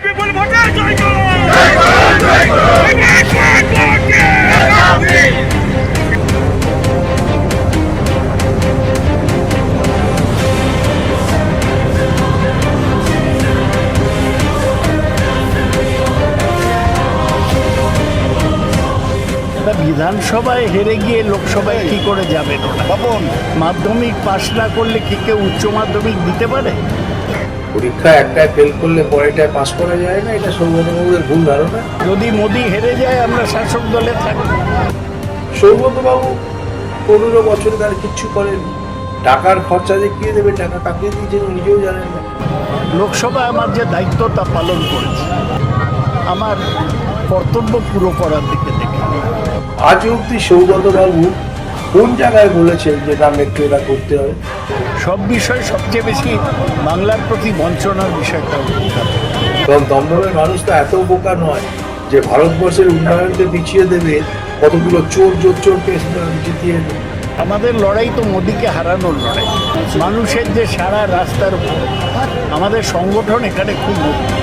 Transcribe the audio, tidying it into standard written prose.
বিপুল ভোটে জয় করুন। জয় করুন। বিধানসভায় হেরে গিয়ে লোকসভায় কি করে যাবেন ওরা? মাধ্যমিক পাশ না করলে কি কেউ উচ্চ মাধ্যমিক দিতে পারে? পরীক্ষা একটায় ফেল করলে পরেরটায় পাস করা যায় না, এটা সৌগতবাবুদের ভুল ধারণা। যদি মোদি হেরে যায় আমরা শাসক দলে থাকবো। সৌগতবাবু 15 বছরে তার কিচ্ছু করেনি। টাকার খরচা দেখিয়ে দেবে, টাকা কাকে দিয়েছেন নিজেও জানেন না। লোকসভা আমার যে দায়িত্ব তা পালন করেছে, আমার কর্তব্য পুরো করার দিকে দেখে। আজ অব্দি সৌগতবাবু কোন জায়গায় বলেছেন যে না মেট্রো এটা করতে হবে? সব বিষয় সবচেয়ে বেশি বাংলার প্রতি বঞ্চনার বিষয়টা উত্থাপন। কারণ দমদমের মানুষ তো এত বোকা নয় যে ভারতবর্ষের উন্নয়নকে পিছিয়ে দেবে কতগুলো চোর জিতিয়ে দেবে। আমাদের লড়াই তো মোদিকে হারানোর লড়াই। মানুষের যে সারা রাস্তার উপর আমাদের সংগঠন এখানে খুব মজবুত।